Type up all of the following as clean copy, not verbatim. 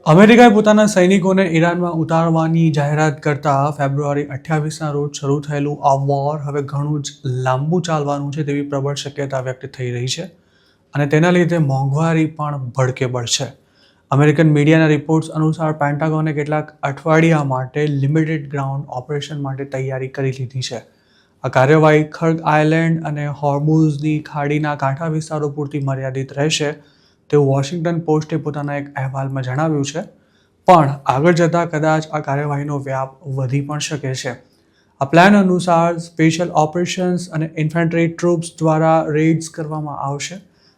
અમેરિકાએ પોતાના સૈનિકોને ઈરાનમાં ઉતારવાની જાહેરાત કરતા ફેબ્રુઆરી 28ના રોજ શરૂ થયેલું આ વોર હવે ઘણું જ લાંબુ ચાલવાનું છે તેવી પ્રબળ શક્યતા વ્યક્ત થઈ રહી છે અને તેના લીધે મોંઘવારી પણ ભડકે બળશે. અમેરિકન મીડિયાના રિપોર્ટ્સ અનુસાર પેન્ટાગોને કેટલાક અઠવાડિયા માટે લિમિટેડ ગ્રાઉન્ડ ઓપરેશન માટે તૈયારી કરી લીધી છે. આ કાર્યવાહી ખર્ગ આઇલેન્ડ અને હોર્મુઝની ખાડીના કાંઠા વિસ્તારો પૂરતી મર્યાદિત રહેશે તેવું વોશિંગ્ટન પોસ્ટે પોતાના એક અહેવાલમાં જણાવ્યું છે. પણ આગળ જતાં કદાચ આ કાર્યવાહીનો વ્યાપ વધી પણ શકે છે. આ પ્લાન અનુસાર સ્પેશિયલ ઓપરેશન્સ અને ઇન્ફેન્ટ્રી ટ્રુપ્સ દ્વારા રેડ્સ કરવામાં આવશે.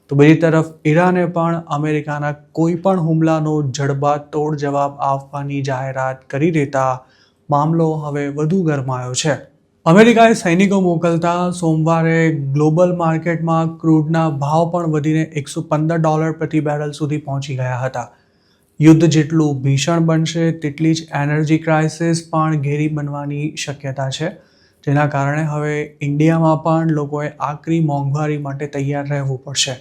તો બીજી તરફ ઈરાને પણ અમેરિકાના કોઈ પણ હુમલાનો જડબાતોડ જવાબ આપવાની જાહેરાત કરી દેતા મામલો હવે વધુ ગરમાયો છે. અમેરિકાએ સૈનિકો મોકલતા સોમવારે ગ્લોબલ માર્કેટમાં ક્રૂડના ભાવ પણ વધીને $115 પ્રતિ બેરલ સુધી પહોંચી ગયા હતા. યુદ્ધ જેટલું ભીષણ બનશે તેટલી જ એનર્જી ક્રાઇસિસ પણ ઘેરી બનવાની શક્યતા છે, જેના કારણે હવે ઇન્ડિયામાં પણ લોકોએ આકરી મોંઘવારી માટે તૈયાર રહેવું પડશે.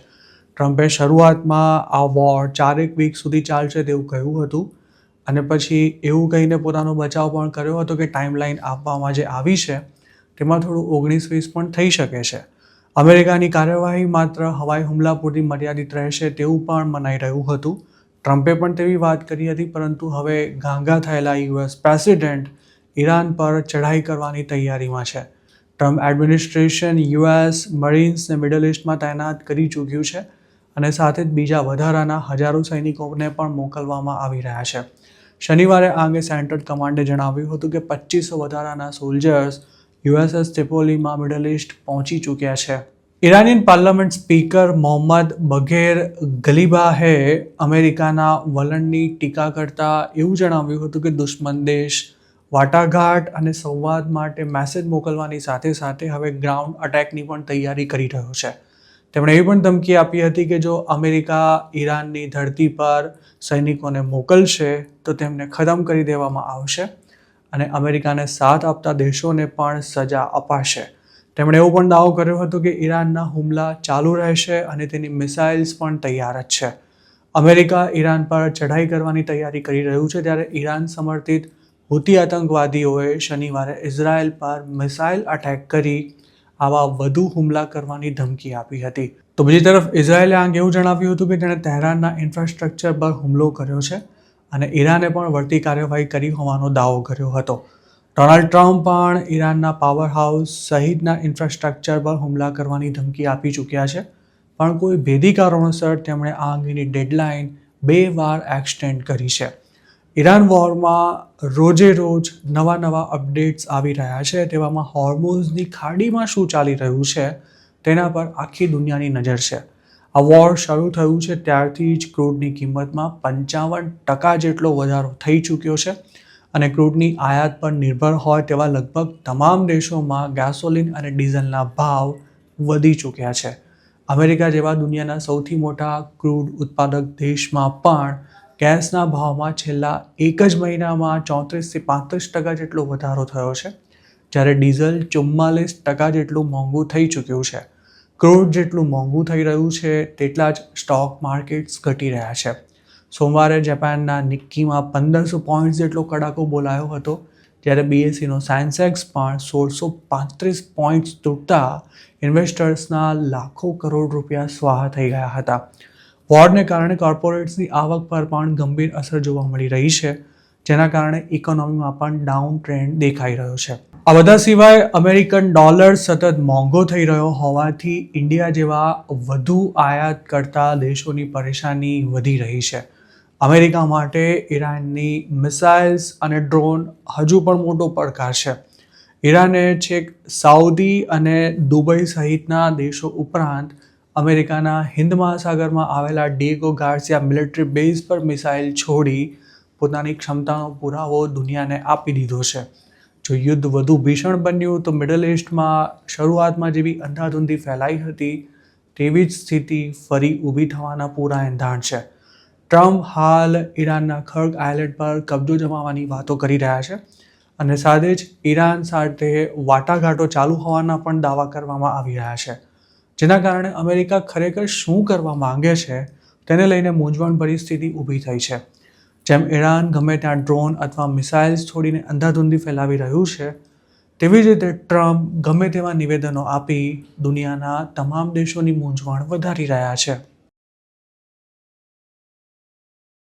ટ્રમ્પે શરૂઆતમાં આ વોર 4 વીક સુધી ચાલશે તેવું કહ્યું હતું અને પછી એવું કહીને પોતાનો બચાવ પણ કર્યો હતો કે ટાઈમલાઈન આપવામાં જે આવી છે તેમાં થોડું 19-20 પણ થઈ શકે છે. અમેરિકાની કાર્યવાહી માત્ર હવાઈ હુમલા પૂરતી મર્યાદિત રહેશે તેવું પણ મનાઈ રહ્યું હતું. ટ્રમ્પે પણ તેવી વાત કરી હતી, પરંતુ હવે ગાંગા થયેલા યુએસ પ્રેસિડેન્ટ ઈરાન પર ચઢાઈ કરવાની તૈયારીમાં છે. ટ્રમ્પ એડમિનિસ્ટ્રેશન યુએસ મરીન્સને મિડલ ઇસ્ટમાં તૈનાત કરી ચૂક્યું છે અને સાથે જ બીજા વધારાના હજારો સૈનિકોને પણ મોકલવામાં આવી રહ્યા છે. શનિવારે આ અંગે સેન્ટ્રલ કમાન્ડે જણાવ્યું હતું કે 2500 વધારાના સોલ્જર્સ યુએસએસ ત્રિપોલીમાં મિડલ ઇસ્ટ પહોંચી ચૂક્યા છે. ઈરાનિયન પાર્લામેન્ટ સ્પીકર મોહમ્મદ બઘેર ગલીબાહે અમેરિકાના વલણની ટીકા કરતા એવું જણાવ્યું હતું કે દુશ્મન દેશ વાટાઘાટ અને સંવાદ માટે મેસેજ મોકલવાની સાથે સાથે હવે ગ્રાઉન્ડ અટેકની પણ તૈયારી કરી રહ્યો છે. તેમણે એવી પણ ધમકી આપી હતી કે જો અમેરિકા ઈરાનની ધરતી પર સૈનિકોને મોકલશે તો તેમને ખતમ કરી દેવામાં આવશે અને અમેરિકાને સાથ આપતા દેશોને પણ સજા અપાશે. તેમણે એવો પણ દાવો કર્યો હતો કે ઈરાનના હુમલા ચાલુ રહેશે અને તેની મિસાઇલ્સ પણ તૈયાર જ છે. અમેરિકા ઈરાન પર ચઢાઈ કરવાની તૈયારી કરી રહ્યું છે, ત્યારે ઈરાન સમર્થિત હુતી આતંકવાદીઓએ શનિવારે ઇઝરાયલ પર મિસાઇલ અટેક કરી આવા વધુ હુમલા કરવાની ધમકી આપી હતી. તો બીજી તરફ ઇઝરાયલે આ અંગે એવું જણાવ્યું હતું કે તેણે તહેરાનના ઇન્ફ્રાસ્ટ્રક્ચર પર હુમલો કર્યો છે અને ઈરાને પણ વળતી કાર્યવાહી કરી હોવાનો દાવો કર્યો હતો. ડોનાલ્ડ ટ્રમ્પ પણ ઈરાનના પાવર હાઉસ સહિતના ઇન્ફ્રાસ્ટ્રક્ચર પર હુમલા કરવાની ધમકી આપી ચૂક્યા છે, પણ કોઈ ભેદી કારણોસર તેમણે આ અંગેની ડેડલાઇન 2 વાર એક્સટેન્ડ કરી છે. ઈરાન વોરમાં રોજે રોજ નવા અપડેટ્સ આવી રહ્યા છે. તેવામાં હોર્મુઝની ખાડીમાં શું ચાલી રહ્યું છે તેના પર આખી દુનિયાની નજર છે. આ વોર શરૂ થયું છે ત્યારથી જ ક્રૂડની કિંમતમાં 55% જેટલો વધારો થઈ ચૂક્યો છે અને ક્રૂડની આયાત પર નિર્ભર હોય તેવા લગભગ તમામ દેશોમાં ગેસોલિન અને ડીઝલના ભાવ વધી ચૂક્યા છે. અમેરિકા જેવા દુનિયાના સૌથી મોટા ક્રૂડ ઉત્પાદક દેશમાં પણ ગેસના ભાવમાં છેલ્લા એક જ મહિનામાં 34-35% જેટલો વધારો થયો છે, જ્યારે ડીઝલ 44% જેટલું મોંઘું થઈ ચૂક્યું છે. ક્રૂડ જેટલું મોંઘું થઈ રહ્યું છે તેટલા જ સ્ટોક માર્કેટ્સ ઘટી રહ્યા છે. સોમવારે જાપાનના નિક્કીમાં 1500 પોઈન્ટ્સ જેટલો કડાકો બોલાયો હતો, જ્યારે બીએસસીનો સેન્સેક્સ પણ 1635 પોઈન્ટ્સ તૂટતા ઇન્વેસ્ટર્સના લાખો કરોડ રૂપિયા સ્વાહા થઈ ગયા હતા. વોરને કારણે કોર્પોરેટ્સની આવક પર પણ ગંભીર અસર જોવા મળી રહી છે, જેના કારણે ઇકોનોમીમાં પણ ડાઉન ટ્રેન્ડ દેખાઈ રહ્યો છે. આ બધા સિવાય અમેરિકન ડોલર સતત મોંઘો થઈ રહ્યો હોવાથી ઇન્ડિયા જેવા વધુ આયાત કરતા દેશોની પરેશાની વધી રહી છે. અમેરિકા માટે ઈરાનની મિસાઇલ્સ અને ડ્રોન હજુ પણ મોટો પડકાર છે. ઈરાને છેક સાઉદી અને દુબઈ સહિતના દેશો ઉપરાંત અમેરિકાના હિન્દ મહાસાગરમાં આવેલા ડિએગો ગાર્સિયા મિલિટરી બેઝ પર મિસાઇલ છોડી પોતાની ક્ષમતાનો પુરાવો દુનિયાને આપી દીધો છે. જો યુદ્ધ વધુ ભીષણ બન્યું તો મિડલ ઇસ્ટમાં શરૂઆતમાં જેવી અંધાધૂંધી ફેલાઈ હતી તેવી જ સ્થિતિ ફરી ઊભી થવાના પૂરા એંધાણ છે. ટ્રમ્પ હાલ ઈરાનના ખર્ગ આઇલેન્ડ પર કબજો જમાવવાની વાતો કરી રહ્યા છે અને સાથે જ ઈરાન સાથે વાટાઘાટો ચાલુ હોવાના પણ દાવા કરવામાં આવી રહ્યા છે, જેના કારણે અમેરિકા ખરેખર શું કરવા માંગે છે તેને લઈને મૂંઝવણભરી સ્થિતિ ઊભી થઈ છે. જેમ ઈરાન ગમે ત્યાં ડ્રોન અથવા મિસાઇલ્સ છોડીને અંધાધૂંધી ફેલાવી રહ્યું છે, તેવી જ રીતે ટ્રમ્પ ગમે તેવા નિવેદનો આપી દુનિયાના તમામ દેશોની મૂંઝવણ વધારી રહ્યા છે.